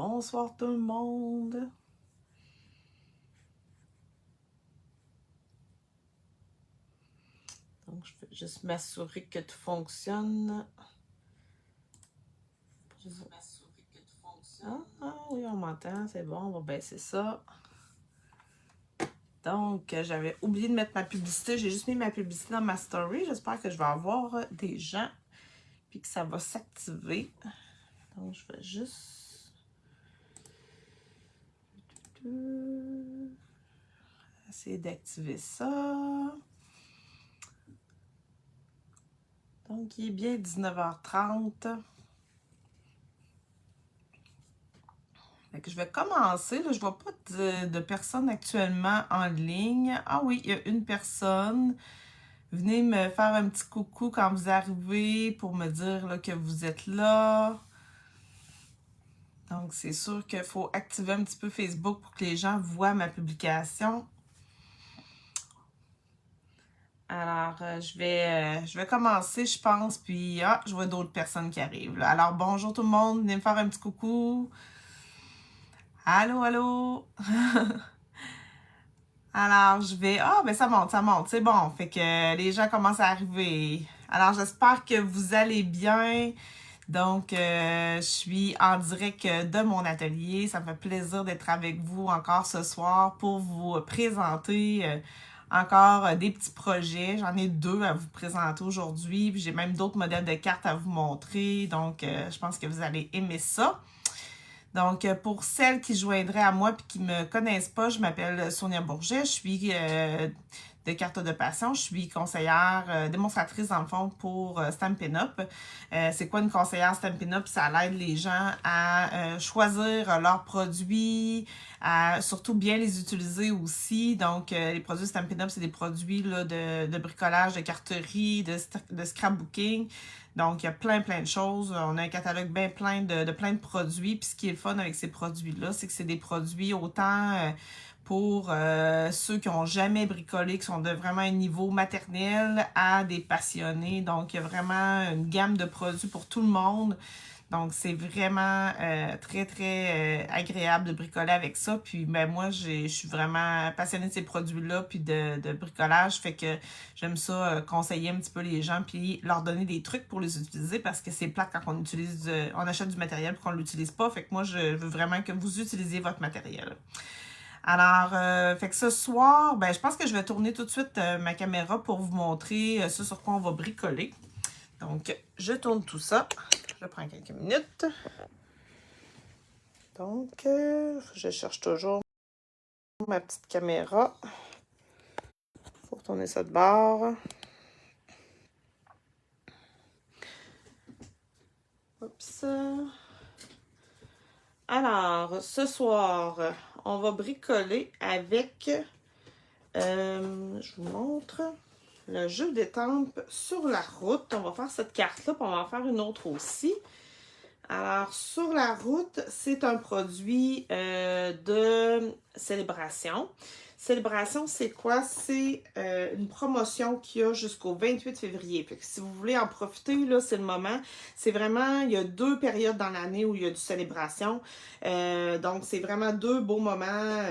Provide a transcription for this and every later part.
Bonsoir tout le monde. Donc, je vais juste m'assurer que tout fonctionne. Ah oui, on m'entend, c'est bon, on va baisser ça. Donc, j'avais oublié de mettre ma publicité. J'ai juste mis ma publicité dans ma story. J'espère que je vais avoir des gens puis que ça va s'activer. Donc, je vais juste essayer d'activer ça. Donc, il est bien 19h30. Fait que je vais commencer. Là, je ne vois pas de personnes actuellement en ligne. Ah oui, il y a une personne. Venez me faire un petit coucou quand vous arrivez pour me dire là, que vous êtes là. Donc, c'est sûr qu'il faut activer un petit peu Facebook pour que les gens voient ma publication. Alors, je vais commencer, je pense, puis je vois d'autres personnes qui arrivent. Là. Alors, bonjour tout le monde, venez me faire un petit coucou. Allô, allô? Alors, je vais... Ah, ben ça monte, c'est bon. Fait que les gens commencent à arriver. Alors, j'espère que vous allez bien. Donc, je suis en direct de mon atelier. Ça me fait plaisir d'être avec vous encore ce soir pour vous présenter encore des petits projets. J'en ai 2 à vous présenter aujourd'hui. Puis j'ai même d'autres modèles de cartes à vous montrer. Donc, je pense que vous allez aimer ça. Donc, pour celles qui joindraient à moi et qui ne me connaissent pas, je m'appelle Sonia Bourget. Je suis de Carte de Passion. Je suis conseillère, démonstratrice dans le fond pour Stampin' Up. C'est quoi une conseillère Stampin' Up? Ça aide les gens à choisir leurs produits, à surtout bien les utiliser aussi. Donc, les produits Stampin' Up, c'est des produits là, de bricolage, de carterie, de scrapbooking. Donc, il y a plein de choses. On a un catalogue bien plein de plein de produits. Puis, ce qui est le fun avec ces produits-là, c'est que c'est des produits autant pour ceux qui n'ont jamais bricolé, qui sont de vraiment un niveau maternel à des passionnés. Donc, il y a vraiment une gamme de produits pour tout le monde. Donc, c'est vraiment très agréable de bricoler avec ça. Puis, ben, moi, je suis vraiment passionnée de ces produits-là, puis de bricolage. Fait que j'aime ça conseiller un petit peu les gens, puis leur donner des trucs pour les utiliser parce que c'est plate quand on utilise, on achète du matériel et qu'on ne l'utilise pas. Fait que moi, je veux vraiment que vous utilisiez votre matériel. Alors, fait que ce soir, ben, je pense que je vais tourner tout de suite ma caméra pour vous montrer ce sur quoi on va bricoler. Donc, je tourne tout ça. Je prends quelques minutes. Donc, je cherche toujours ma petite caméra. Il faut tourner ça de bord. Oups. Alors, ce soir, on va bricoler avec, je vous montre, le jeu d'étampes sur la route. On va faire cette carte-là, puis on va en faire une autre aussi. Alors, sur la route, c'est un produit de célébration. Célébration, c'est quoi? C'est une promotion qu'il y a jusqu'au 28 février. Fait que si vous voulez en profiter, là, c'est le moment. C'est vraiment, il y a 2 périodes dans l'année où il y a du célébration. Donc, c'est vraiment 2 beaux moments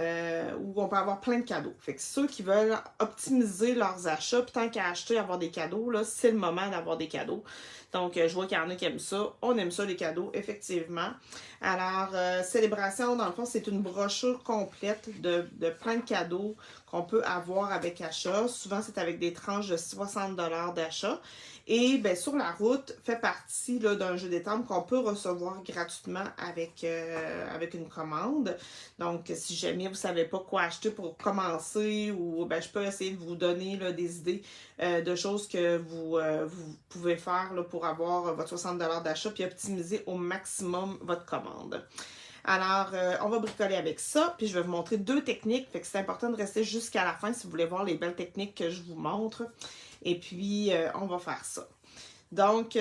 où on peut avoir plein de cadeaux. Fait que ceux qui veulent optimiser leurs achats, puis tant qu'à acheter, avoir des cadeaux, là, c'est le moment d'avoir des cadeaux. Donc, je vois qu'il y en a qui aiment ça. On aime ça, les cadeaux, effectivement. Alors, Célébration, dans le fond, c'est une brochure complète de plein de cadeaux qu'on peut avoir avec achat. Souvent, c'est avec des tranches de 60 $ d'achat. Et bien, sur la route, fait partie d'un jeu d'étampes qu'on peut recevoir gratuitement avec une commande. Donc, si jamais vous ne savez pas quoi acheter pour commencer, ou ben, je peux essayer de vous donner là, des idées de choses que vous pouvez faire là, pour avoir votre 60 $ d'achat puis optimiser au maximum votre commande. Alors, on va bricoler avec ça, puis je vais vous montrer 2 techniques, fait que c'est important de rester jusqu'à la fin si vous voulez voir les belles techniques que je vous montre. Et puis, on va faire ça. Donc,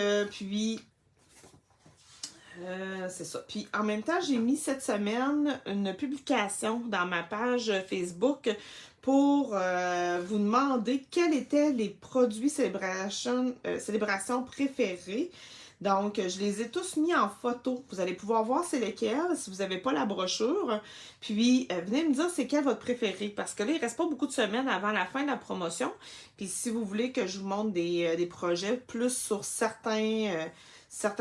c'est ça. Puis, en même temps, j'ai mis cette semaine une publication dans ma page Facebook pour vous demander quels étaient les produits célébration préférés. Donc, je les ai tous mis en photo. Vous allez pouvoir voir c'est lesquels si vous n'avez pas la brochure. Puis, venez me dire c'est quel votre préféré. Parce que là, il ne reste pas beaucoup de semaines avant la fin de la promotion. Puis, si vous voulez que je vous montre des projets plus sur certains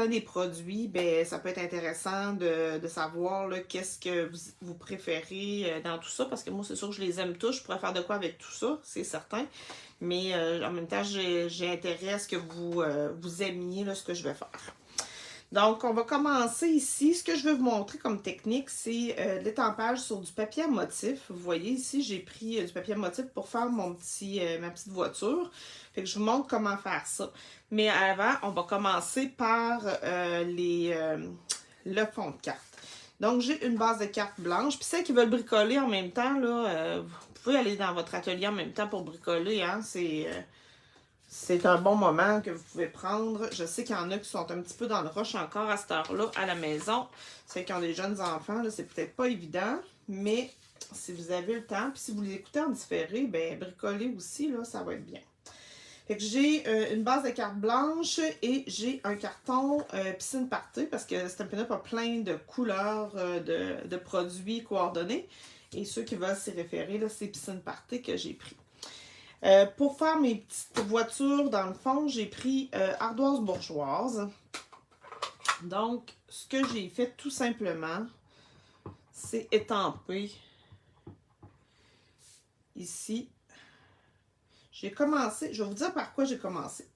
des produits, ben ça peut être intéressant de savoir qu'est-ce que vous préférez dans tout ça. Parce que moi, c'est sûr que je les aime tous. Je pourrais faire de quoi avec tout ça, c'est certain. Mais en même temps, j'ai intérêt à ce que vous aimiez ce que je vais faire. Donc, on va commencer ici. Ce que je veux vous montrer comme technique, c'est l'étampage sur du papier à motif. Vous voyez ici, j'ai pris du papier à motif pour faire ma petite voiture. Fait que je vous montre comment faire ça. Mais avant, on va commencer par le fond de carte. Donc, j'ai une base de carte blanche. Puis celles qui veulent bricoler en même temps, là, vous pouvez aller dans votre atelier en même temps pour bricoler. Hein? C'est un bon moment que vous pouvez prendre. Je sais qu'il y en a qui sont un petit peu dans le rush encore à cette heure-là à la maison. Ceux qui ont des jeunes enfants, c'est peut-être pas évident. Mais si vous avez le temps, puis si vous les écoutez en différé, ben bricoler aussi, là, ça va être bien. Fait que j'ai une base de carte blanche et j'ai un carton piscine party parce que Stampin' Up a plein de couleurs de produits coordonnés. Et ceux qui veulent s'y référer, c'est piscine party que j'ai pris. Pour faire mes petites voitures, dans le fond, j'ai pris ardoise bourgeoise. Donc, ce que j'ai fait tout simplement, c'est étamper ici. J'ai commencé, je vais vous dire par quoi j'ai commencé.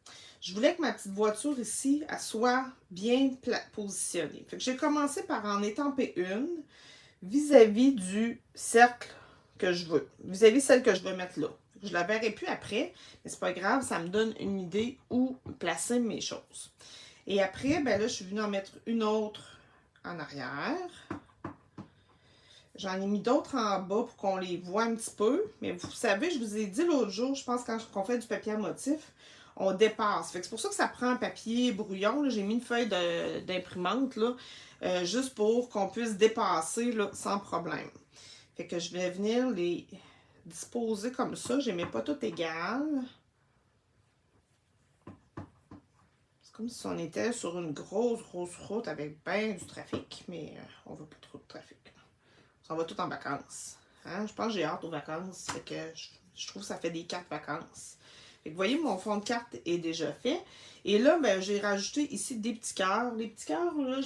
Je voulais que ma petite voiture ici, elle soit bien positionnée. Fait que j'ai commencé par en étamper une vis-à-vis du cercle que je veux, vis-à-vis celle que je veux mettre là. Je la verrai plus après, mais c'est pas grave, ça me donne une idée où placer mes choses. Et après, ben là, je suis venue en mettre une autre en arrière. J'en ai mis d'autres en bas pour qu'on les voit un petit peu. Mais vous savez, je vous ai dit l'autre jour, je pense quand on fait du papier à motif, on dépasse. Fait que c'est pour ça que ça prend un papier brouillon. J'ai mis une feuille d'imprimante juste pour qu'on puisse dépasser là, sans problème. Fait que je vais venir les disposer comme ça. Je les mets pas toutes égales. C'est comme si on était sur une grosse route avec bien du trafic. Mais on veut pas trop de trafic. On va tout en vacances. Hein? Je pense que j'ai hâte aux vacances. Fait que je trouve que ça fait des cartes vacances. Fait que vous voyez, mon fond de carte est déjà fait. Et là, ben, j'ai rajouté ici des petits cœurs. Les petits cœurs, là,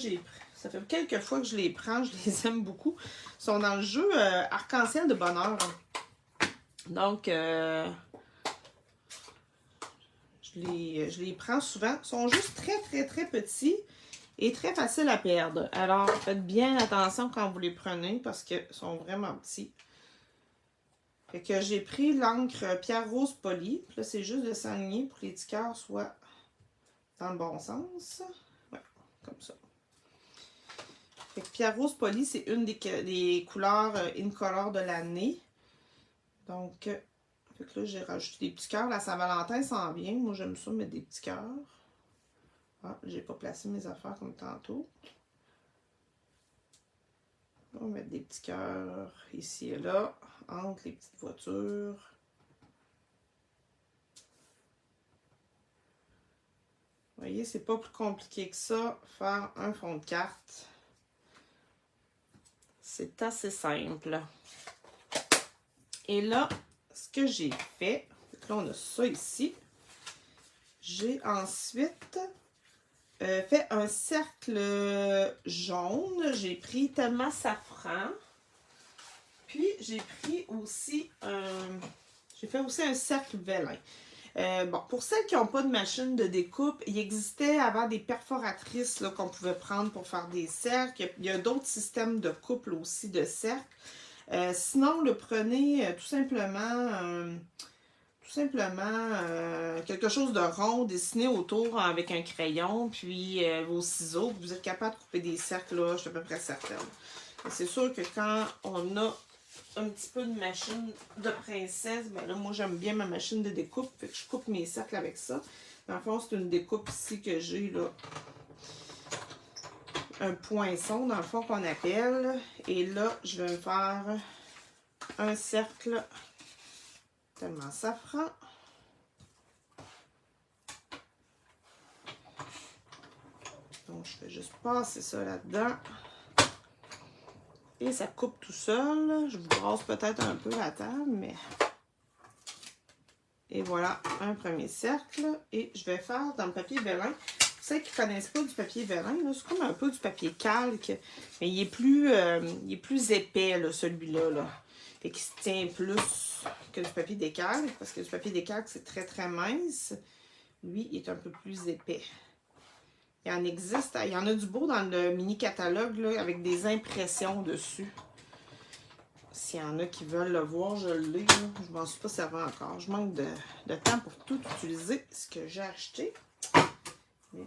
ça fait quelques fois que je les prends. Je les aime beaucoup. Ils sont dans le jeu Arc-en-ciel de bonheur. Donc, je les prends souvent. Ils sont juste très petits. Et très facile à perdre. Alors, faites bien attention quand vous les prenez parce qu'ils sont vraiment petits. Fait que j'ai pris l'encre Pierre Rose Polie. Là, c'est juste de s'aligner pour que les petits cœurs soient dans le bon sens. Ouais, comme ça. Fait que Pierre Rose Polie, c'est une des couleurs Incolor de l'année. Donc, fait que là, j'ai rajouté des petits cœurs. La Saint-Valentin s'en vient. Moi, j'aime ça, mettre des petits cœurs. Ah, j'ai pas placé mes affaires comme tantôt. On va mettre des petits cœurs ici et là, entre les petites voitures. Vous voyez, c'est pas plus compliqué que ça, faire un fond de carte. C'est assez simple. Et là, ce que j'ai fait, là on a ça ici. J'ai ensuite fait un cercle jaune. J'ai pris tellement safran. Puis j'ai pris aussi j'ai fait aussi un cercle vélin. Bon, pour celles qui n'ont pas de machine de découpe, il existait avant des perforatrices qu'on pouvait prendre pour faire des cercles. Il y a d'autres systèmes de coupe aussi de cercles. Sinon, le prenez tout simplement quelque chose de rond, dessiné autour avec un crayon, puis vos ciseaux. Vous êtes capable de couper des cercles, là, je suis à peu près certaine. C'est sûr que quand on a un petit peu de machine de princesse, ben là, moi, j'aime bien ma machine de découpe, fait que je coupe mes cercles avec ça. Dans le fond, c'est une découpe ici que j'ai, là, un poinçon, dans le fond, qu'on appelle. Et là, je vais me faire un cercle tellement safran. Donc, je vais juste passer ça là-dedans. Et ça coupe tout seul. Je vous brasse peut-être un peu la table, mais... Et voilà, un premier cercle. Et je vais faire dans le papier vélin. Pour ceux qui ne connaissent pas du papier vélin, c'est comme un peu du papier calque, mais il est plus épais, celui-là. Là. Fait qu'il se tient plus que du papier décalque, parce que du papier décalque, c'est très, très mince. Lui, il est un peu plus épais. Il en existe, il y en a du beau dans le mini-catalogue, là, avec des impressions dessus. S'il y en a qui veulent le voir, je l'ai. Je ne m'en suis pas servi encore. Je manque de temps pour tout utiliser ce que j'ai acheté. Mais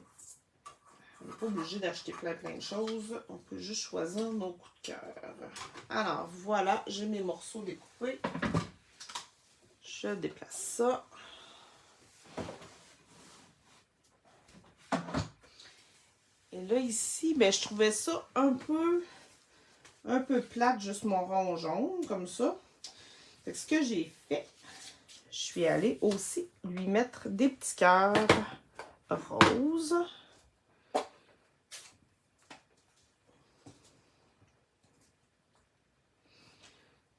on n'est pas obligé d'acheter plein de choses. On peut juste choisir nos coups de cœur. Alors, voilà, j'ai mes morceaux découpés. Je déplace ça. Et là, ici, ben, je trouvais ça un peu plate, juste mon rond jaune, comme ça. Fait que ce que j'ai fait, je suis allée aussi lui mettre des petits cœurs roses.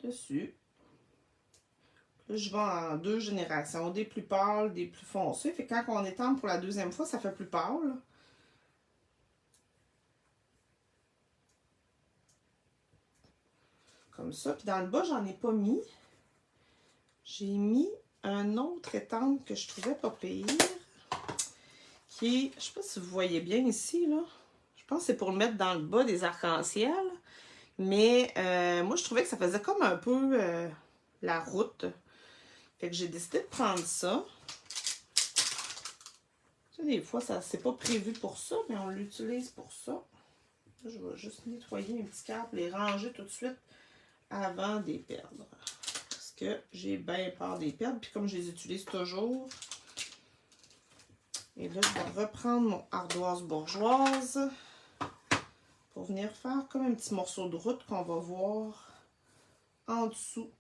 Dessus. Là, je vais en 2 générations, des plus pâles, des plus foncés. Fait que quand on étend pour la 2e fois, ça fait plus pâle. Comme ça. Puis dans le bas, j'en ai pas mis. J'ai mis un autre étampe que je trouvais pas pire. Qui est, je sais pas si vous voyez bien ici, là. Je pense que c'est pour le mettre dans le bas des arcs-en-ciel. Mais moi, je trouvais que ça faisait comme un peu la route. Fait que j'ai décidé de prendre ça. Tu sais, des fois, ça c'est pas prévu pour ça, mais on l'utilise pour ça. Là, je vais juste nettoyer mes petits câbles, les ranger tout de suite avant de les perdre. Parce que j'ai bien peur de les perdre. Puis comme je les utilise toujours. Et là, je vais reprendre mon ardoise bourgeoise pour venir faire comme un petit morceau de route qu'on va voir en dessous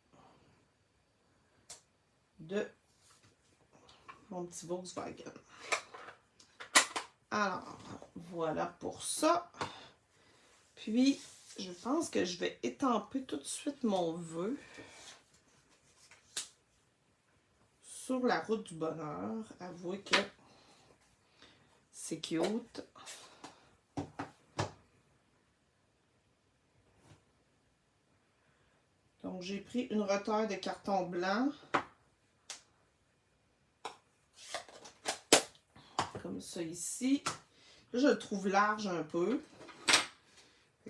de mon petit Volkswagen. Alors, voilà pour ça. Puis, je pense que je vais étamper tout de suite mon vœu sur la route du bonheur. Avouez que c'est cute. Donc, j'ai pris une retaille de carton blanc. Comme ça ici. Là, je le trouve large un peu.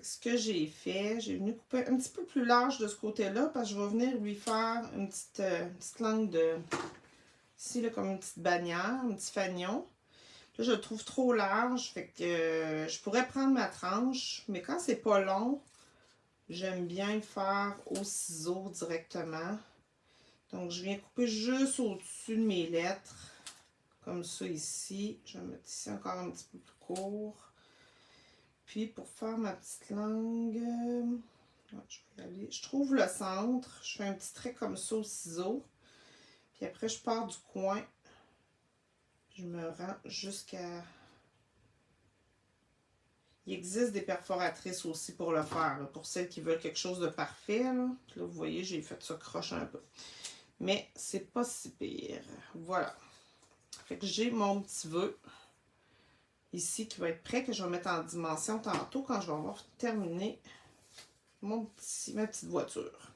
Ce que j'ai fait, j'ai venu couper un petit peu plus large de ce côté-là parce que je vais venir lui faire une petite langue de... Ici, là, comme une petite bannière, un petit fanion. Là, je le trouve trop large, fait que je pourrais prendre ma tranche, mais quand c'est pas long, j'aime bien le faire au ciseau directement. Donc, je viens couper juste au-dessus de mes lettres, comme ça ici. Je vais mettre ici encore un petit peu plus court. Puis, pour faire ma petite langue, je vais y aller. Je trouve le centre, je fais un petit trait comme ça au ciseau. Puis après, je pars du coin. Je me rends jusqu'à... Il existe des perforatrices aussi pour le faire, là, pour celles qui veulent quelque chose de parfait. Là, là vous voyez, j'ai fait ça croche un peu. Mais c'est pas si pire. Voilà. Fait que j'ai mon petit vœu ici qui va être prêt, que je vais mettre en dimension tantôt quand je vais avoir terminé ma petite voiture.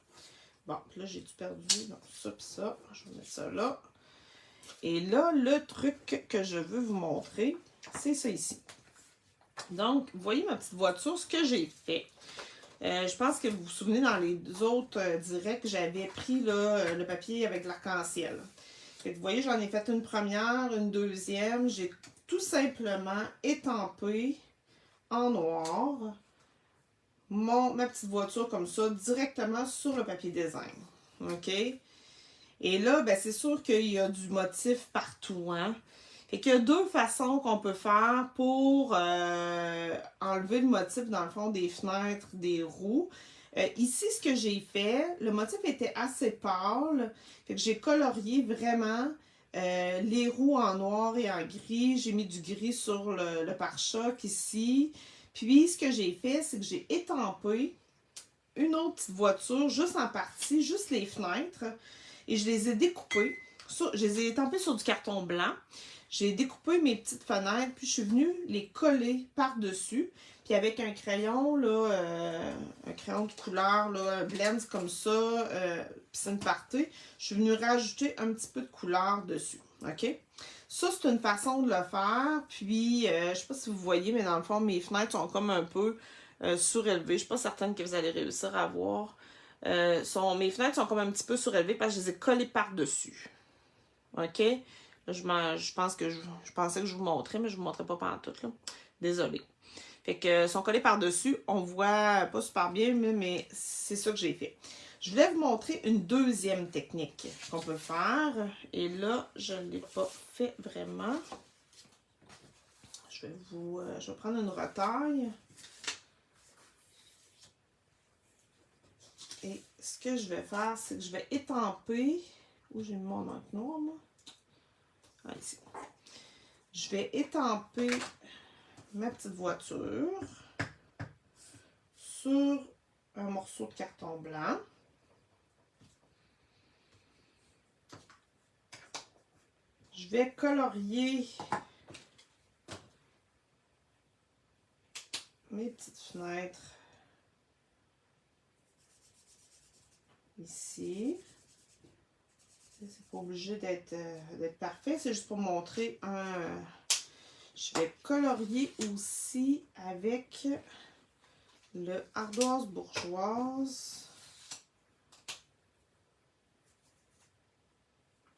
Bon, puis là, j'ai tout perdu. Donc, ça puis ça. Je vais mettre ça là. Et là, le truc que je veux vous montrer, c'est ça ici. Donc, vous voyez ma petite voiture, ce que j'ai fait. Je pense que vous vous souvenez, dans les autres directs, j'avais pris là, le papier avec l'arc-en-ciel. Vous voyez, j'en ai fait une première, une deuxième. J'ai tout simplement étampé en noir ma petite voiture comme ça, directement sur le papier design. OK? Et là, ben, c'est sûr qu'il y a du motif partout, hein? Fait qu'il y a 2 façons qu'on peut faire pour enlever le motif, dans le fond, des fenêtres, des roues. Ici, ce que j'ai fait, le motif était assez pâle. Fait que j'ai colorié vraiment Les roues en noir et en gris. J'ai mis du gris sur le pare-choc ici. Puis, ce que j'ai fait, c'est que j'ai étampé une autre petite voiture, juste en partie, juste les fenêtres. Et je les ai découpées. Je les ai étampées sur du carton blanc. J'ai découpé mes petites fenêtres, puis je suis venue les coller par-dessus. Puis avec un crayon, là, un crayon de couleur, là, blends comme ça, puis c'est une partie, je suis venue rajouter un petit peu de couleur dessus. OK? Ça, c'est une façon de le faire. Puis, je sais pas si vous voyez, mais dans le fond, mes fenêtres sont comme un peu surélevées. Je suis pas certaine que vous allez réussir à voir. Mes fenêtres sont comme un petit peu surélevées parce que je les ai collées par-dessus. OK? Là, je pense que je pensais que je vous montrais, mais je vous montrais pas pantoute, là. Désolée. Fait que sont collés par-dessus. On voit pas super bien, mais c'est ça que j'ai fait. Je voulais vous montrer une deuxième technique qu'on peut faire. Et là, je ne l'ai pas fait vraiment. Je vais prendre une retaille. Et ce que je vais faire, c'est que je vais étamper. Où j'ai mis mon encre noire, moi? Ah, ici. Je vais étamper ma petite voiture sur un morceau de carton blanc. Je vais colorier mes petites fenêtres ici. C'est pas obligé d'être parfait, c'est juste pour montrer un... Je vais colorier aussi avec le ardoise bourgeoise.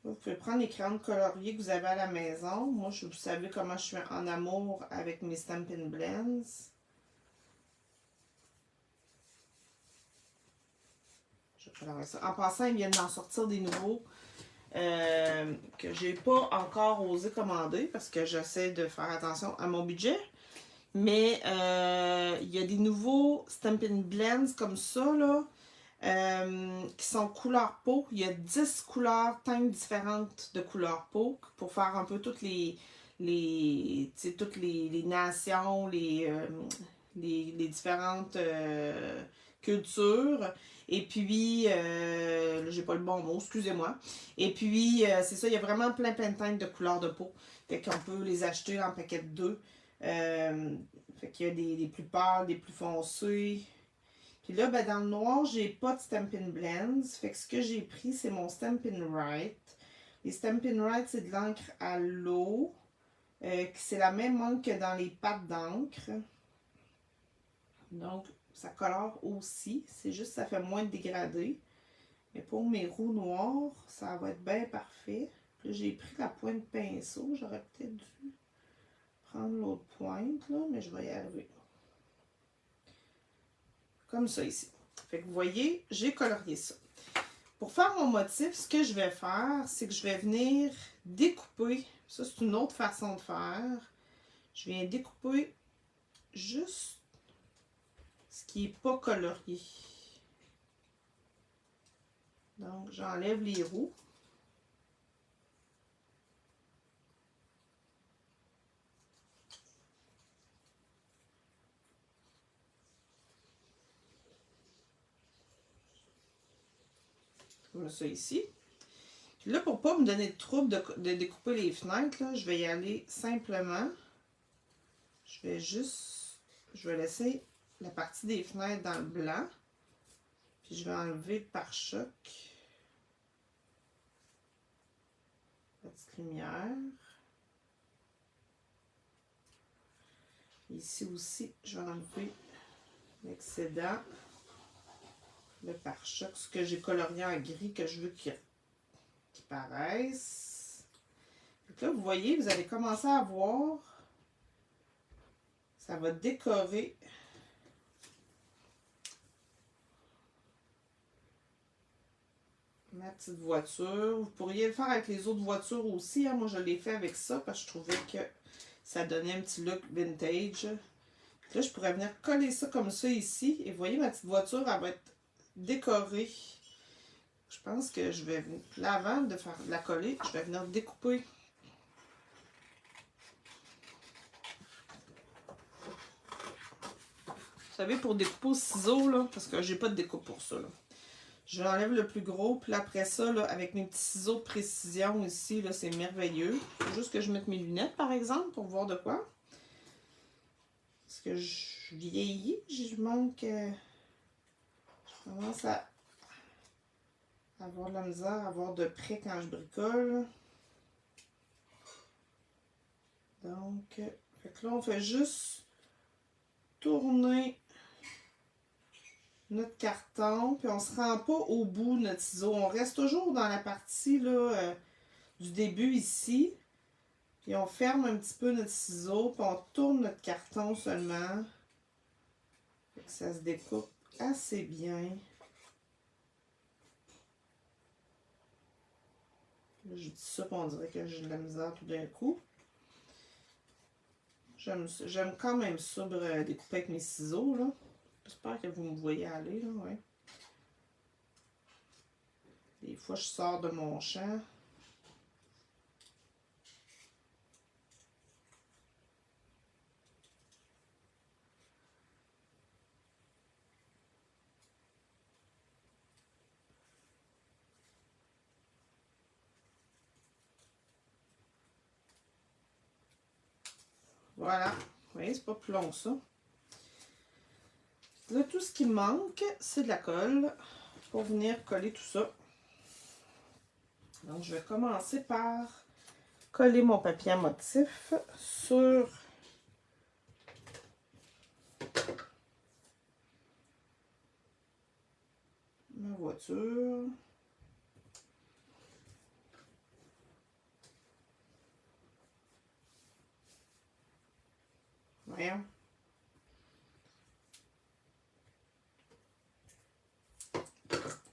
Vous pouvez prendre les crayons de colorier que vous avez à la maison. Moi, vous savez comment je suis en amour avec mes Stampin' Blends. Je vais colorer ça. En passant, ils viennent d'en sortir des nouveaux que j'ai pas encore osé commander parce que j'essaie de faire attention à mon budget. Mais il y a des nouveaux Stampin' Blends comme ça, là. Qui sont couleur peau. Il y a 10 couleurs, teintes différentes de couleur peau pour faire un peu toutes les nations, les différentes cultures. Et puis, j'ai pas le bon mot, excusez-moi. Et puis, c'est ça, il y a vraiment plein de teintes de couleurs de peau. Fait qu'on peut les acheter en paquet de 2. Fait qu'il y a des plus pâles, des plus foncés. Puis là, ben, dans le noir, j'ai pas de Stampin' Blends. Fait que ce que j'ai pris, c'est mon Stampin' Write. Les Stampin' Write, c'est de l'encre à l'eau. C'est la même encre que dans les pâtes d'encre. Donc, ça colore aussi. C'est juste que ça fait moins de dégradé. Mais pour mes roues noires, ça va être bien parfait. Là, j'ai pris la pointe pinceau. J'aurais peut-être dû prendre l'autre pointe, là, mais je vais y arriver. Comme ça ici. Fait que vous voyez, j'ai colorié ça. Pour faire mon motif, ce que je vais faire, c'est que je vais venir découper. Ça, c'est une autre façon de faire. Je viens découper juste ce qui n'est pas colorié. Donc, j'enlève les roues. Comme ça ici. Puis là, pour ne pas me donner de trouble de découper les fenêtres, là, je vais y aller simplement. Je vais laisser la partie des fenêtres dans le blanc. Puis je vais enlever le pare-choc. La petite lumière. Ici aussi, je vais enlever l'excédent. Le pare-choc, ce que j'ai colorié en gris que je veux qu'il paraisse. Donc là, vous voyez, vous allez commencer à voir. Ça va décorer ma petite voiture. Vous pourriez le faire avec les autres voitures aussi. Hein. Moi, je l'ai fait avec ça parce que je trouvais que ça donnait un petit look vintage. Là, je pourrais venir coller ça comme ça ici. Et vous voyez, ma petite voiture, elle va être décorée Je pense que je vais... Là, avant de faire de la coller, je vais venir découper. Vous savez, pour découper au ciseau, là, parce que j'ai pas de découpe pour ça, là. Je l'enlève le plus gros, puis après ça, là, avec mes petits ciseaux de précision ici, là, c'est merveilleux. Faut juste que je mette mes lunettes, par exemple, pour voir de quoi. Parce que je vieillis, je manque... je commence à avoir de la misère à voir de près quand je bricole. Donc, fait que là, on fait juste tourner notre carton, puis on se rend pas au bout de notre ciseau. On reste toujours dans la partie là, du début ici. Puis on ferme un petit peu notre ciseau, puis on tourne notre carton seulement. Fait que ça se découpe assez bien. Là, je dis ça, puis on dirait que j'ai de la misère tout d'un coup. J'aime quand même ça, découper avec mes ciseaux, là. J'espère que vous me voyez aller, là, ouais. Des fois, je sors de mon champ. Voilà. Vous voyez, c'est pas plus long que ça. Là, tout ce qui me manque, c'est de la colle pour venir coller tout ça. Donc, je vais commencer par coller mon papier à motif sur ma voiture. Voyons.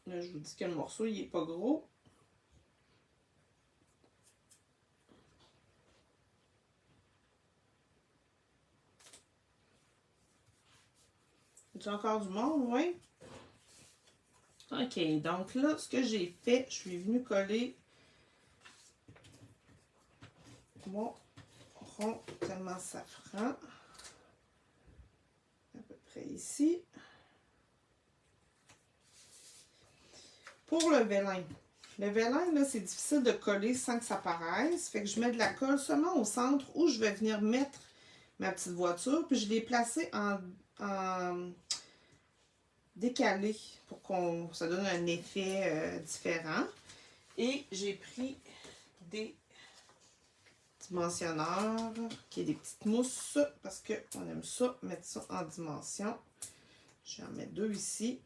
Là, je vous dis que le morceau, il est pas gros. As encore du monde, oui? OK, donc là, ce que j'ai fait, je suis venue coller mon rond tellement safran. À peu près ici. Pour le vélin. Le vélin, là, c'est difficile de coller sans que ça paraisse. Fait que je mets de la colle seulement au centre où je vais venir mettre ma petite voiture. Puis je l'ai placée en décalé pour que ça donne un effet différent. Et j'ai pris des dimensionneurs, qui est des petites mousses, parce qu'on aime ça, mettre ça en dimension. J'en mets 2 ici.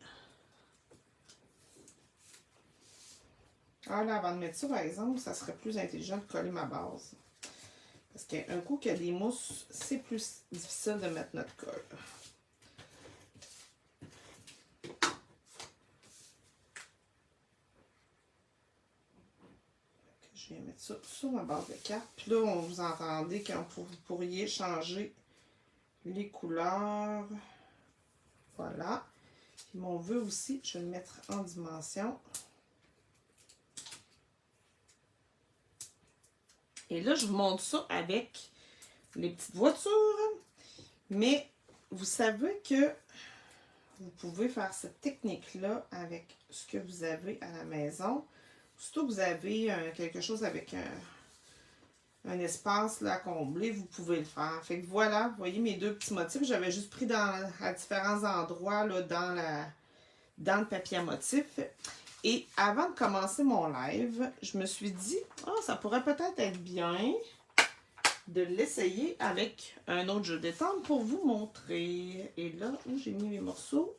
Ah là, avant de mettre ça, par exemple, ça serait plus intelligent de coller ma base. Parce qu'un coup qu'il y a des mousses, c'est plus difficile de mettre notre colle. Je vais mettre ça sur ma base de carte. Puis là, vous entendez que vous pourriez changer les couleurs. Voilà. Puis mon vœu aussi, je vais le mettre en dimension. Et là, je vous montre ça avec les petites voitures. Mais vous savez que vous pouvez faire cette technique-là avec ce que vous avez à la maison. Surtout que vous avez quelque chose avec un espace là, à combler, vous pouvez le faire. Fait que voilà, vous voyez mes 2 petits motifs. J'avais juste pris à différents endroits là, dans le papier à motif. Et avant de commencer mon live, je me suis dit, oh, ça pourrait peut-être être bien de l'essayer avec un autre jeu d'étampe pour vous montrer. Et là, où j'ai mis mes morceaux?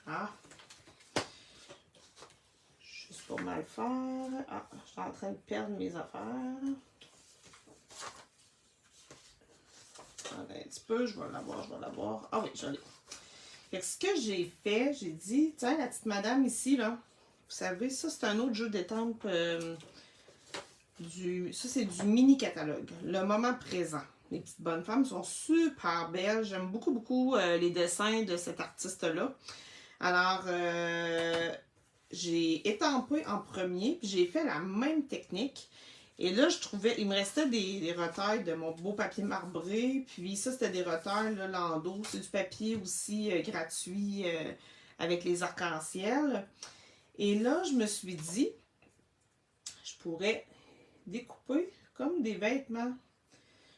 Ah! Juste pour mal faire. Ah, je suis en train de perdre mes affaires. Attendez un petit peu, je vais l'avoir. Ah oui, je l'ai. Fait que ce que j'ai fait, j'ai dit, tiens, la petite madame ici, là, vous savez, ça, c'est un autre jeu d'étampe. Ça, c'est du mini-catalogue. Le moment présent. Les petites bonnes femmes sont super belles. J'aime beaucoup, beaucoup les dessins de cet artiste-là. Alors, j'ai étampé en premier, puis j'ai fait la même technique. Et là, je trouvais, il me restait des retails de mon beau papier marbré. Puis ça, c'était des retails, là, Lando. C'est du papier aussi gratuit avec les arcs-en-ciel. Et là, je me suis dit, je pourrais découper comme des vêtements.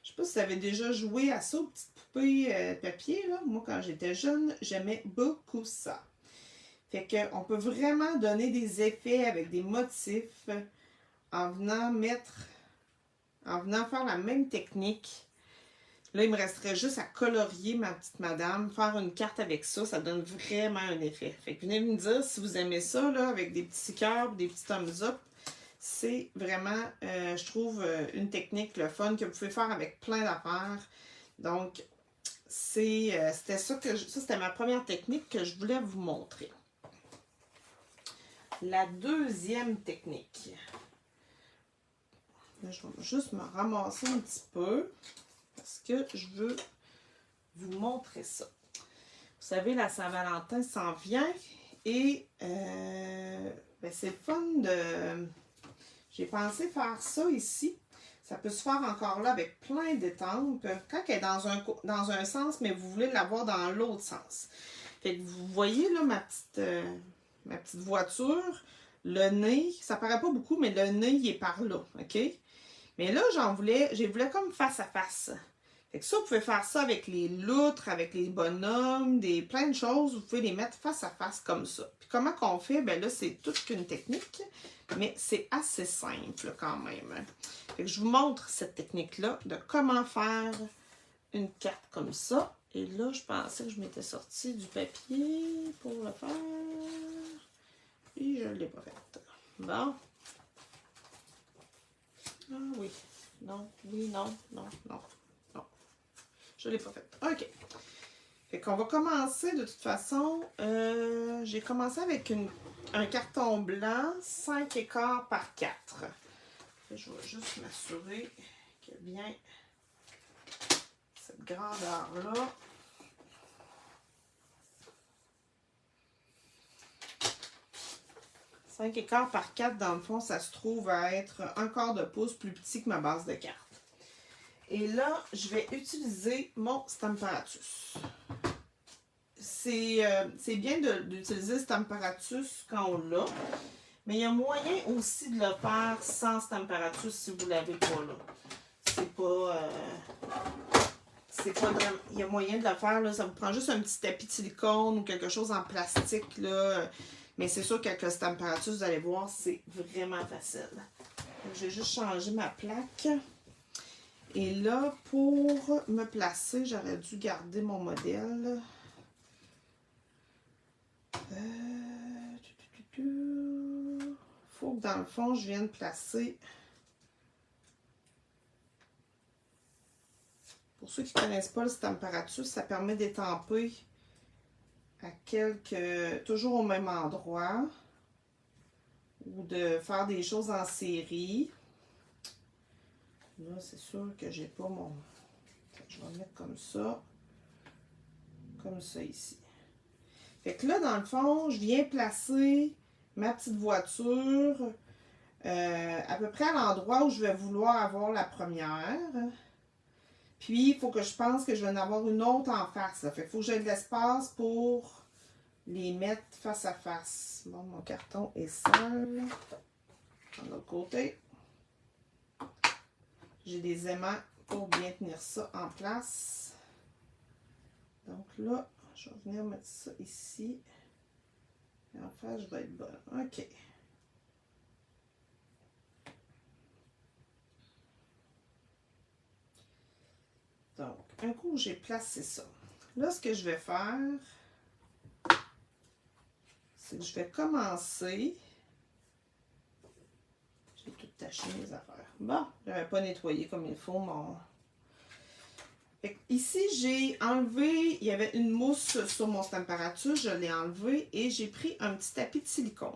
Je sais pas si vous avez déjà joué à ça, aux petites poupées papier, là. Moi, quand j'étais jeune, j'aimais beaucoup ça. Fait qu'on peut vraiment donner des effets avec des motifs en venant faire la même technique. Là, il me resterait juste à colorier ma petite madame, faire une carte avec ça, ça donne vraiment un effet. Fait que venez me dire si vous aimez ça, là, avec des petits cœurs, des petits thumbs up. C'est vraiment, je trouve, une technique, le fun, que vous pouvez faire avec plein d'affaires. Donc, c'était ça c'était ma première technique que je voulais vous montrer. La deuxième technique. Là, je vais juste me ramasser un petit peu parce que je veux vous montrer ça. Vous savez, la Saint-Valentin s'en vient et ben, c'est le fun de... J'ai pensé faire ça ici. Ça peut se faire encore là avec plein d'étampes. Quand elle est dans un sens, mais vous voulez l'avoir dans l'autre sens. Fait que vous voyez là ma petite voiture. Le nez, ça paraît pas beaucoup, mais le nez, il est par là, OK? Mais là, j'ai voulu comme face à face. Fait que ça, vous pouvez faire ça avec les loutres, avec les bonhommes, plein de choses. Vous pouvez les mettre face à face comme ça. Puis comment qu'on fait? Ben là, c'est toute qu'une technique, mais c'est assez simple quand même. Fait que je vous montre cette technique-là de comment faire une carte comme ça. Et là, je pensais que je m'étais sorti du papier pour le faire. Et je ne l'ai pas fait. Bon. Ah oui. Non. Oui, non. Non. Non. Non. Je ne l'ai pas fait. OK. Fait qu'on va commencer de toute façon. J'ai commencé avec un carton blanc 5 écarts par 4. Je vais juste m'assurer qu'il y a bien cette grandeur-là. « 5 écarts par 4, dans le fond, ça se trouve à être un quart de pouce plus petit que ma base de carte. Et là, je vais utiliser mon Stamparatus. C'est bien d'utiliser Stamparatus quand on l'a, mais il y a moyen aussi de le faire sans Stamparatus si vous ne l'avez pas là. C'est pas vraiment... Il y a moyen de le faire, là, ça vous prend juste un petit tapis de silicone ou quelque chose en plastique, là. Mais c'est sûr qu'avec le Stamparatus, vous allez voir, c'est vraiment facile. J'ai juste changé ma plaque. Et là, pour me placer, j'aurais dû garder mon modèle. Faut que dans le fond, je vienne placer. Pour ceux qui ne connaissent pas le Stamparatus, ça permet d'étamper toujours au même endroit, ou de faire des choses en série. Là, c'est sûr que j'ai pas mon... Je vais mettre comme ça ici. Fait que là, dans le fond, je viens placer ma petite voiture à peu près à l'endroit où je vais vouloir avoir la première. Puis, il faut que je pense que je vais en avoir une autre en face. Là. Fait qu'il faut que j'ai de l'espace pour les mettre face à face. Bon, mon carton est sale. De l'autre côté. J'ai des aimants pour bien tenir ça en place. Donc là, je vais venir mettre ça ici. Et en fait, je vais être bonne. OK. Donc, un coup, j'ai placé ça. Là, ce que je vais faire, c'est que je vais commencer. J'ai tout taché mes affaires. Bon, je n'avais pas nettoyé comme il faut mon... Ici, j'ai enlevé, il y avait une mousse sur mon Stamparatus, je l'ai enlevé et j'ai pris un petit tapis de silicone.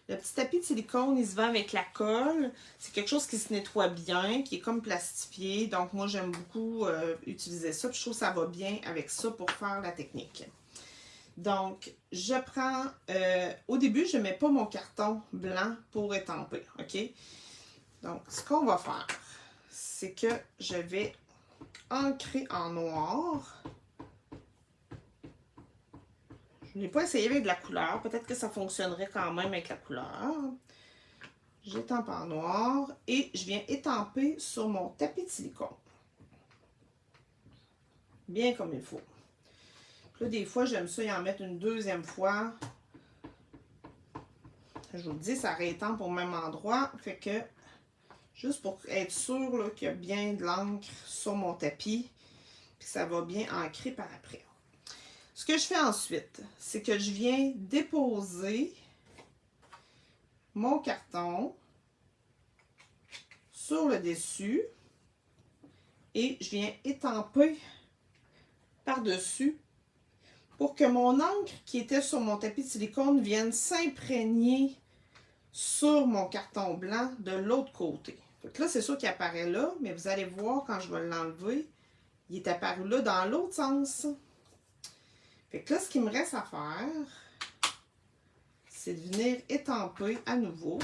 Le petit tapis de silicone, il se vend avec la colle. C'est quelque chose qui se nettoie bien, qui est comme plastifié. Donc, moi, j'aime beaucoup utiliser ça. Puis je trouve que ça va bien avec ça pour faire la technique. Donc, je prends... au début, je ne mets pas mon carton blanc pour étamper, OK? Donc, ce qu'on va faire, c'est que je vais ancrer en noir. Je n'ai pas essayé avec de la couleur. Peut-être que ça fonctionnerait quand même avec la couleur. J'étampe en noir et je viens étamper sur mon tapis de silicone. Bien comme il faut. Là, des fois, j'aime ça y en mettre une deuxième fois. Je vous le dis, ça réétampe au même endroit. Fait que, juste pour être sûr qu'il y a bien de l'encre sur mon tapis, puis ça va bien ancrer par après. Ce que je fais ensuite, c'est que je viens déposer mon carton sur le dessus et je viens étamper par-dessus pour que mon encre qui était sur mon tapis de silicone vienne s'imprégner sur mon carton blanc de l'autre côté. Donc là, c'est sûr qu'il apparaît là, mais vous allez voir quand je vais l'enlever, il est apparu là dans l'autre sens. Fait que là, ce qu'il me reste à faire, c'est de venir étamper à nouveau.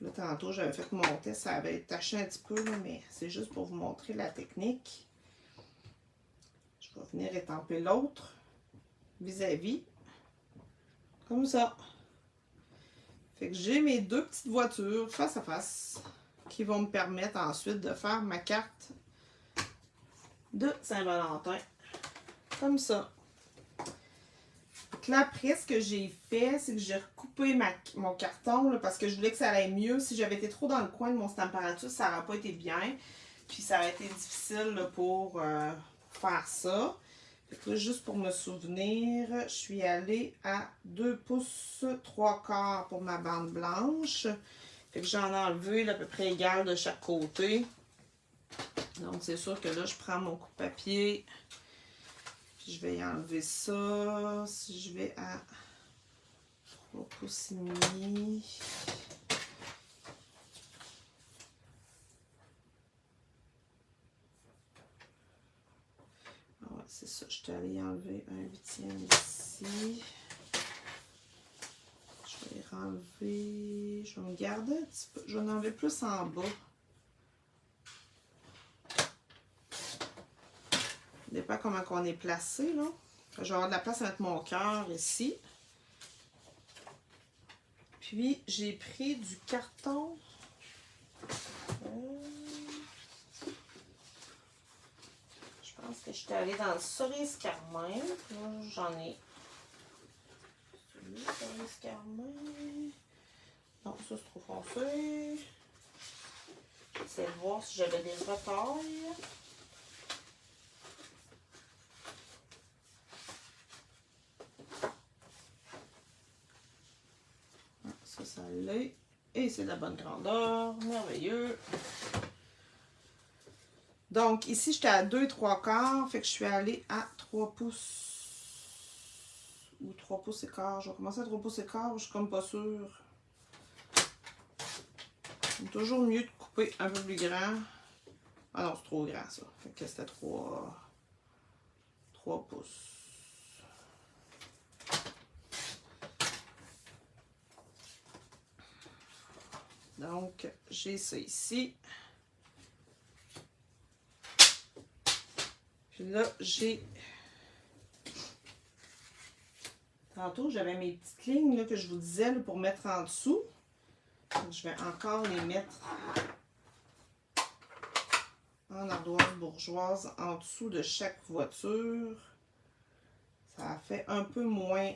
Là, tantôt, j'avais fait mon test, ça avait taché un petit peu, là, mais c'est juste pour vous montrer la technique. Je vais venir étamper l'autre vis-à-vis, comme ça. Fait que j'ai mes deux petites voitures face à face qui vont me permettre ensuite de faire ma carte de Saint-Valentin, comme ça. Donc là, après, ce que j'ai fait, c'est que j'ai recoupé mon carton là, parce que je voulais que ça aille mieux. Si j'avais été trop dans le coin de mon Stamparatus, ça n'aurait pas été bien. Puis ça aurait été difficile là, pour faire ça. Fait que là, juste pour me souvenir, je suis allée à 2 pouces 3/4 pour ma bande blanche. Fait que j'en ai enlevé là, à peu près égal de chaque côté. Donc c'est sûr que là, je prends mon coupe-papier. Puis je vais y enlever ça. Si je vais à 3 pouces et demi. Ouais, c'est ça. Je suis allée enlever un 8e ici. Je vais enlever. Je vais me garder un petit peu. Je vais en enlever plus en bas. Ça dépend comment on est placé, là. Je vais avoir de la place à mettre mon cœur ici. Puis, j'ai pris du carton. Je pense que j'étais allée dans le cerise carmin. Là, j'en ai. Celui cerise carmin. Non, ça, c'est trop foncé. J'essaie de voir si j'avais des retailles. Ça l'est. Et c'est de la bonne grandeur. Merveilleux. Donc, ici, j'étais à 2 3/4. Fait que je suis allée à 3 pouces. Ou 3 pouces et quart. Je vais commencer à 3 pouces et quart. Je suis comme pas sûre. C'est toujours mieux de couper un peu plus grand. Ah non, c'est trop grand, ça. Fait que c'était 3 pouces. Donc, j'ai ça ici. Puis là, j'ai... Tantôt, j'avais mes petites lignes là, que je vous disais là, pour mettre en dessous. Donc, je vais encore les mettre en ardoise bourgeoise en dessous de chaque voiture. Ça fait un peu moins...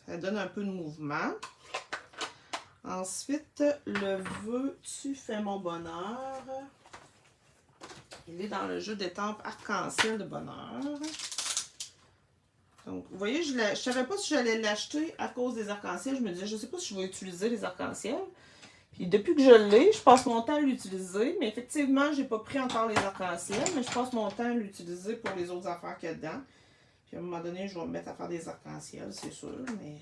Ça donne un peu de mouvement. Ensuite, le veux-tu fais mon bonheur. Il est dans le jeu d'étampes arc-en-ciel de bonheur. Donc, vous voyez, je ne savais pas si j'allais l'acheter à cause des arcs-en-ciel. Je me disais, je ne sais pas si je vais utiliser les arcs-en-ciel. Puis depuis que je l'ai, je passe mon temps à l'utiliser. Mais effectivement, je n'ai pas pris encore les arcs-en-ciel, mais je passe mon temps à l'utiliser pour les autres affaires qu'il y a dedans. Puis à un moment donné, je vais me mettre à faire des arcs-en-ciel, c'est sûr. Mais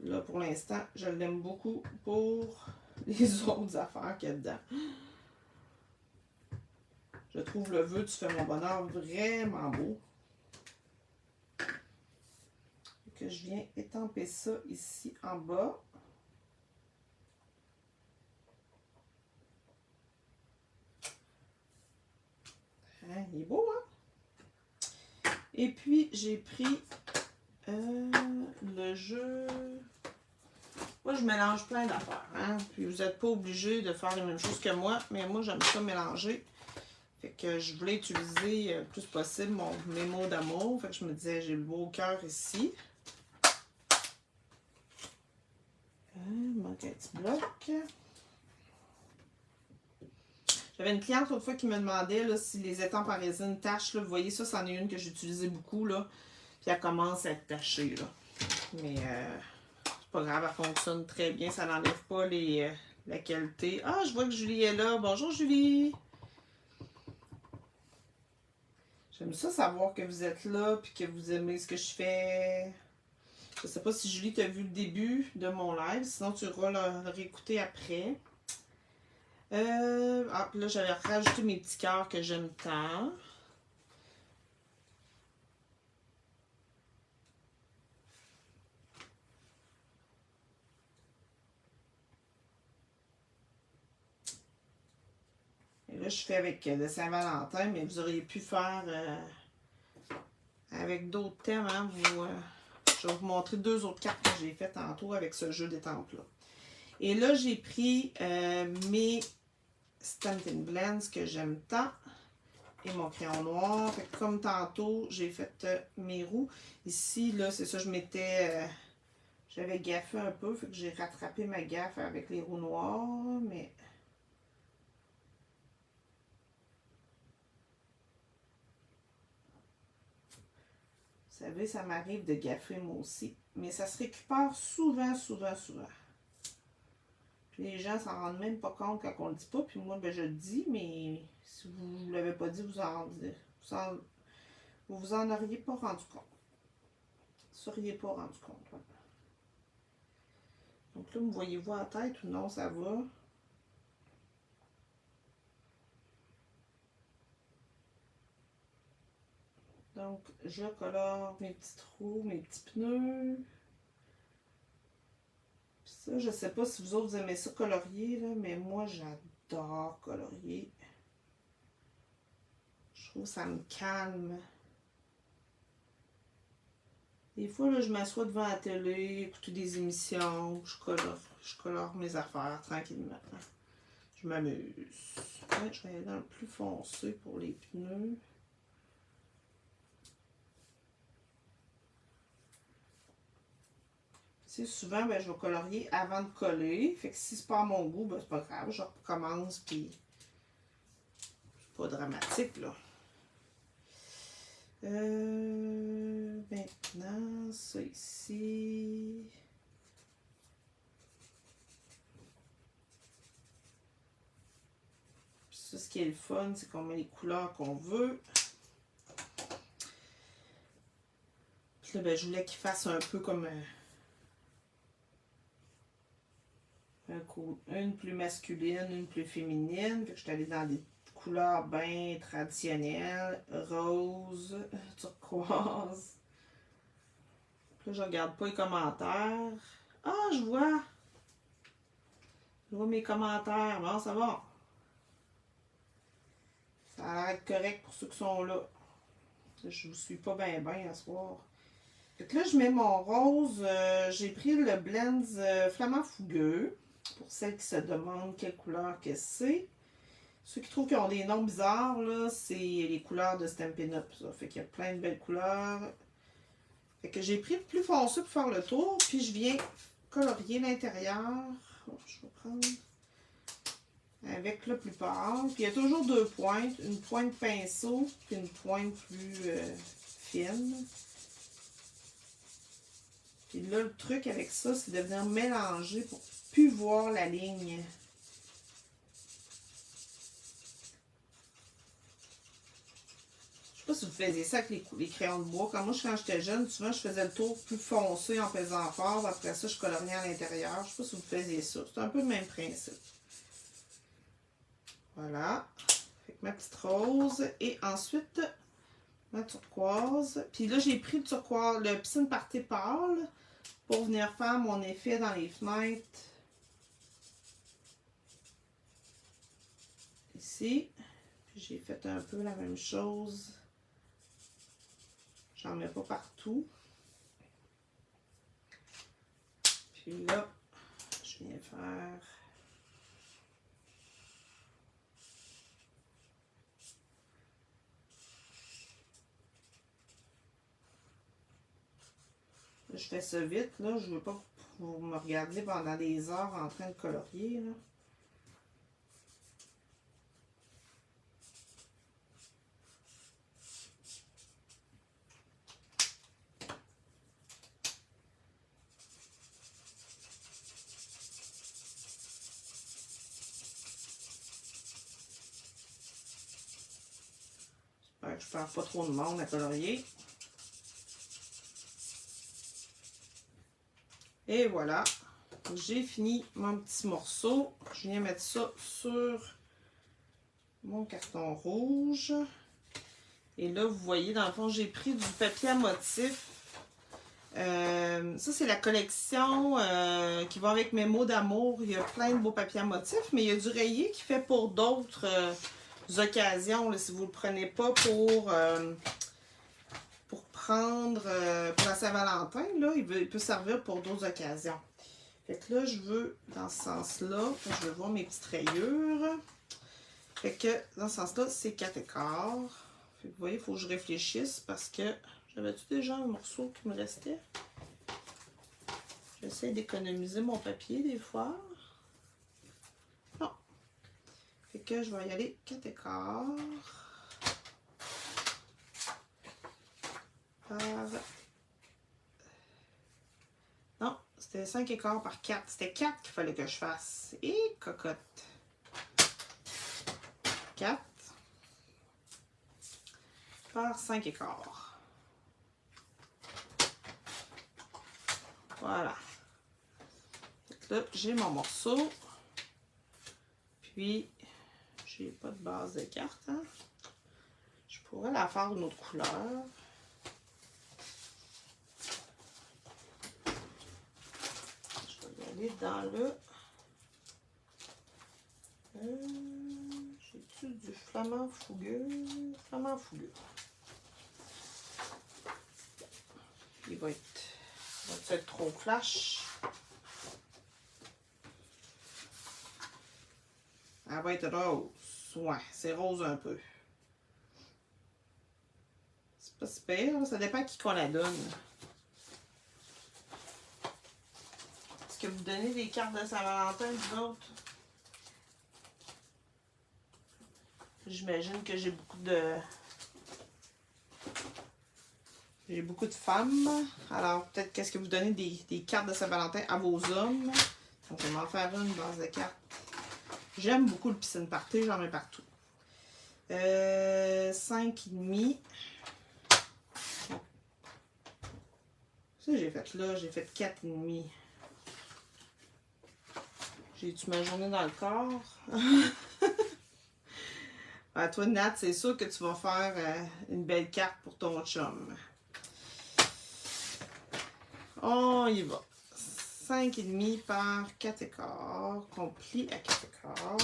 là, pour l'instant, je l'aime beaucoup pour les autres affaires qu'il y a dedans. Je trouve le vœu, tu fais mon bonheur vraiment beau. Que je viens étamper ça ici en bas. Hein, il est beau, hein? Et puis, j'ai pris le jeu. Moi, je mélange plein d'affaires, hein? Puis, vous n'êtes pas obligé de faire les mêmes choses que moi, mais moi, j'aime ça mélanger. Fait que je voulais utiliser le plus possible mes mots d'amour. Fait que je me disais, j'ai le beau cœur ici. Il manque un petit bloc. J'avais une cliente l'autre fois qui me demandait là, si les étampes en résine tachent. Là, vous voyez, ça, c'en est une que j'utilisais beaucoup. Là, puis elle commence à être tachée. Là. Mais c'est pas grave, elle fonctionne très bien. Ça n'enlève pas la qualité. Ah, je vois que Julie est là. Bonjour, Julie. J'aime ça savoir que vous êtes là puis que vous aimez ce que je fais. Je sais pas si Julie t'a vu le début de mon live. Sinon, tu iras le réécouter après. Puis là, j'avais rajouté mes petits cœurs que j'aime tant. Et là, je fais avec le Saint-Valentin, mais vous auriez pu faire avec d'autres thèmes. Hein, je vais vous montrer 2 autres cartes que j'ai faites tantôt avec ce jeu d'étampes-là. Et là, j'ai pris mes Stampin' Blends que j'aime tant. Et mon crayon noir. Fait que comme tantôt, j'ai fait mes roues. Ici, là, c'est ça, je m'étais... j'avais gaffé un peu, fait que j'ai rattrapé ma gaffe avec les roues noires, mais... Vous savez, ça m'arrive de gaffer moi aussi. Mais ça se récupère souvent. Puis les gens s'en rendent même pas compte quand on le dit pas. Puis moi, ben, je le dis, mais si vous ne l'avez pas dit, vous vous en auriez pas rendu compte. Vous seriez pas rendu compte. Ouais. Donc là, me voyez-vous en tête ou non, ça va? Donc, je colore mes petits trous, mes petits pneus. Puis ça, je sais pas si vous autres aimez ça colorier, là, mais moi, j'adore colorier. Je trouve que ça me calme. Des fois, là, je m'assois devant la télé, écouter des émissions, je colore mes affaires tranquillement. Je m'amuse. Ouais, je vais aller dans le plus foncé pour les pneus. Souvent, ben, je vais colorier avant de coller. Fait que si c'est pas à mon goût, ben, c'est pas grave. Je recommence, puis c'est pas dramatique, là. Maintenant, ça ici. Puis ça, ce qui est le fun, c'est qu'on met les couleurs qu'on veut. Puis là, ben, je voulais qu'il fasse un peu comme... une plus masculine, une plus féminine. Fait que je suis allée dans des couleurs bien traditionnelles. Rose, turquoise. Puis là, je regarde pas les commentaires. Ah, je vois. Je vois mes commentaires. Bon, ça va. Ça a l'air correct pour ceux qui sont là. Je vous suis pas bien à ce soir. Fait que là, je mets mon rose. J'ai pris le Blends Flamand Fougueux. Pour celles qui se demandent quelle couleur que c'est. Ceux qui trouvent qu'ils ont des noms bizarres, là, c'est les couleurs de Stampin' Up. Ça. Fait qu'il y a plein de belles couleurs. Fait que j'ai pris le plus foncé pour faire le tour. Puis je viens colorier l'intérieur. Je vais prendre avec le plus pâle. Puis il y a toujours 2 pointes. Une pointe pinceau, puis une pointe plus fine. Puis là, le truc avec ça, c'est de venir mélanger pour plus voir la ligne. Je pas si vous faisiez ça avec les crayons de bois. Comme moi, quand j'étais jeune, souvent, je faisais le tour plus foncé en pesant fort. Après ça, je coloriais à l'intérieur. Je sais pas si vous faisiez ça. C'est un peu le même principe. Voilà. Avec ma petite rose. Et ensuite, ma turquoise. Puis là, j'ai pris le turquoise, le piscine party pâle pour venir faire mon effet dans les fenêtres. Ici. Puis j'ai fait un peu la même chose. J'en mets pas partout. Puis là, je viens faire... Je fais ça vite, là. Je veux pas que vous me regardiez pendant des heures en train de colorier, là. J'espère que je perds pas trop de monde à colorier. Et voilà, j'ai fini mon petit morceau. Je viens mettre ça sur mon carton rouge. Et là, vous voyez, dans le fond, j'ai pris du papier à motif. Ça, c'est la collection qui va avec mes mots d'amour. Il y a plein de beaux papiers à motif, mais il y a du rayé qui fait pour d'autres occasions. Là, si vous ne le prenez pas pour prendre pour la Saint-Valentin, là, il peut servir pour d'autres occasions. Fait que là, je veux, dans ce sens-là, je veux voir mes petites rayures. Fait que, dans ce sens-là, c'est 4 écarts. Fait que, vous voyez, il faut que je réfléchisse parce que j'avais-tu déjà un morceau qui me restait? J'essaie d'économiser mon papier des fois. Non. Fait que je vais y aller 4 écarts. Par... Non, c'était 5 écarts par 4. C'était 4 qu'il fallait que je fasse. Et cocotte. 4 par 5 écarts. Voilà. Là, j'ai mon morceau. Puis, j'ai pas de base de carte. Hein? Je pourrais la faire d'une autre couleur. Dans le... J'ai-tu du flamand fougueux? Flamand fougueux. Il va être trop flash. Elle va être rose. Ouais, c'est rose un peu. C'est pas super, ça dépend à qui qu'on la donne. Est-ce que vous donnez des cartes de Saint-Valentin, vous autres? J'imagine que j'ai beaucoup de femmes. Alors, peut-être qu'est-ce que vous donnez des cartes de Saint-Valentin à vos hommes. Donc, on va en faire une base de cartes. J'aime beaucoup le piscine party, j'en mets partout. 5,5. Ça, j'ai fait là, j'ai fait 4,5. J'ai-tu ma journée dans le corps? À toi, Nat, c'est sûr que tu vas faire une belle carte pour ton chum. On y va. 5,5 par 4 écarts. Qu'on plie à 4 écarts.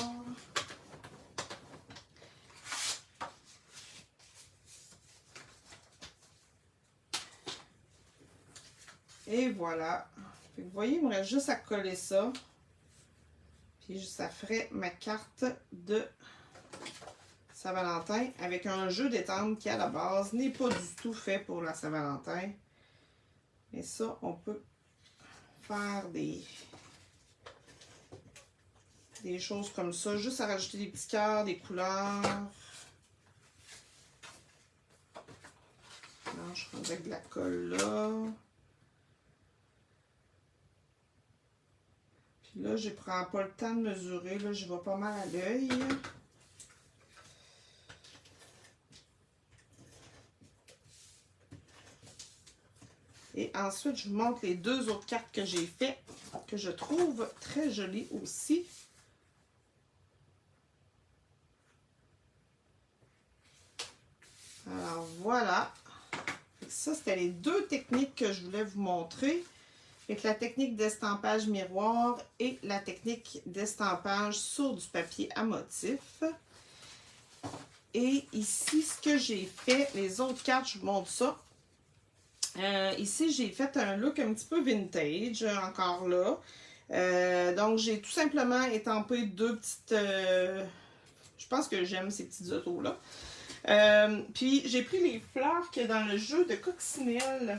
Et voilà. Vous voyez, il me reste juste à coller ça. Puis ça ferait ma carte de Saint-Valentin avec un jeu d'étampe qui, à la base, n'est pas du tout fait pour la Saint-Valentin. Mais ça, on peut faire des choses comme ça. Juste à rajouter des petits cœurs, des couleurs. Non, je prends avec de la colle là. Puis là, je prends pas le temps de mesurer. Là, je vais pas mal à l'œil. Et ensuite, je vous montre les deux autres cartes que j'ai faites, que je trouve très jolies aussi. Alors, voilà. Ça, c'était les deux techniques que je voulais vous montrer. Avec la technique d'estampage miroir et la technique d'estampage sur du papier à motif. Et ici, ce que j'ai fait, les autres cartes, je vous montre ça. Ici, j'ai fait un look un petit peu vintage, encore là. Donc, j'ai tout simplement étampé deux petites... je pense que j'aime ces petites autos-là. Puis, j'ai pris les fleurs qu'il y a dans le jeu de coccinelle.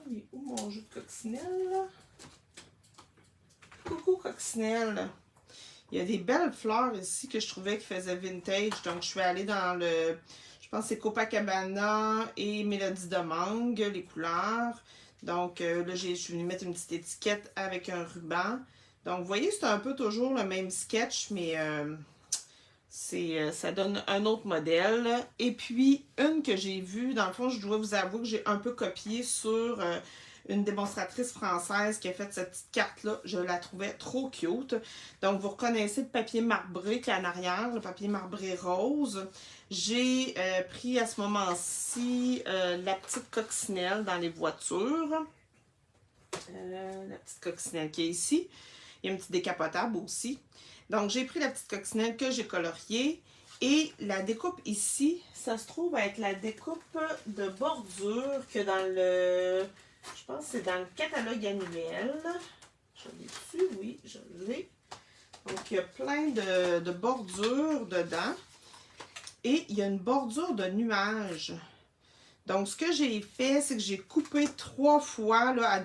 Il est où mon jeu de coccinelle? Coucou coccinelle! Il y a des belles fleurs ici que je trouvais qui faisaient vintage. Donc, je suis allée dans le... Je pense que c'est Copacabana et Mélodie de Mangue, les couleurs. Donc, là, je suis venue mettre une petite étiquette avec un ruban. Donc, vous voyez, c'est un peu toujours le même sketch, mais ça donne un autre modèle. Et puis, une que j'ai vue, dans le fond, je dois vous avouer que j'ai un peu copié sur une démonstratrice française qui a fait cette petite carte-là. Je la trouvais trop cute. Donc, vous reconnaissez le papier marbré qui est en arrière, le papier marbré rose. J'ai pris à ce moment-ci la petite coccinelle dans les voitures. La petite coccinelle qui est ici. Il y a un petit décapotable aussi. Donc, j'ai pris la petite coccinelle que j'ai coloriée. Et la découpe ici, ça se trouve être la découpe de bordure que dans le... Je pense que c'est dans le catalogue annuel. Je l'ai dessus, oui, je l'ai. Donc, il y a plein de bordures dedans. Et il y a une bordure de nuages. Donc, ce que j'ai fait, c'est que j'ai coupé 3 fois là,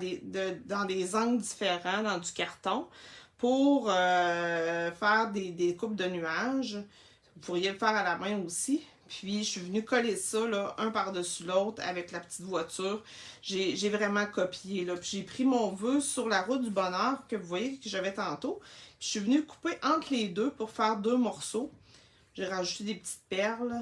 dans des angles différents dans du carton pour faire des coupes de nuages. Vous pourriez le faire à la main aussi. Puis, je suis venue coller ça, là, un par-dessus l'autre avec la petite voiture. J'ai vraiment copié, là. Puis, j'ai pris mon vœu sur la route du bonheur que vous voyez que j'avais tantôt. Puis, je suis venue couper entre les deux pour faire 2 morceaux. J'ai rajouté des petites perles.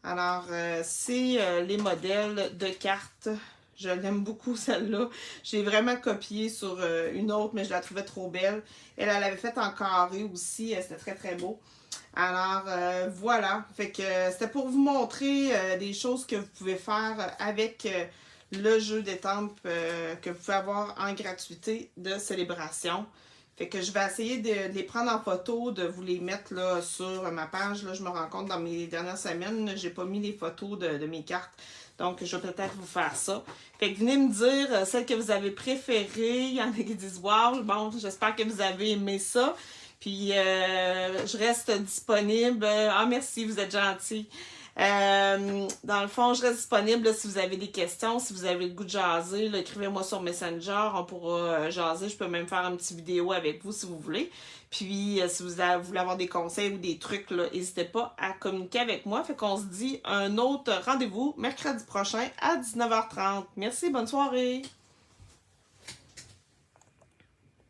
Alors, c'est les modèles de cartes. Je l'aime beaucoup, celle-là. J'ai vraiment copié sur une autre, mais je la trouvais trop belle. Elle l'avait faite en carré aussi. C'était très, très beau. Alors, voilà. Fait que c'était pour vous montrer des choses que vous pouvez faire avec le jeu d'étampes que vous pouvez avoir en gratuité de célébration. Fait que je vais essayer de les prendre en photo, de vous les mettre là, sur ma page. Là, je me rends compte dans mes dernières semaines, j'ai pas mis les photos de mes cartes. Donc, je vais peut-être vous faire ça. Fait que venez me dire celle que vous avez préférée. Il y en a qui disent « Wow! » Bon, j'espère que vous avez aimé ça. Puis, je reste disponible. Ah, merci, vous êtes gentils. Dans le fond, je reste disponible là, si vous avez des questions, si vous avez le goût de jaser, écrivez-moi sur Messenger, on pourra jaser. Je peux même faire une petite vidéo avec vous si vous voulez. Puis, si vous voulez avoir des conseils ou des trucs, n'hésitez pas à communiquer avec moi. Fait qu'on se dit un autre rendez-vous mercredi prochain à 19h30. Merci, bonne soirée!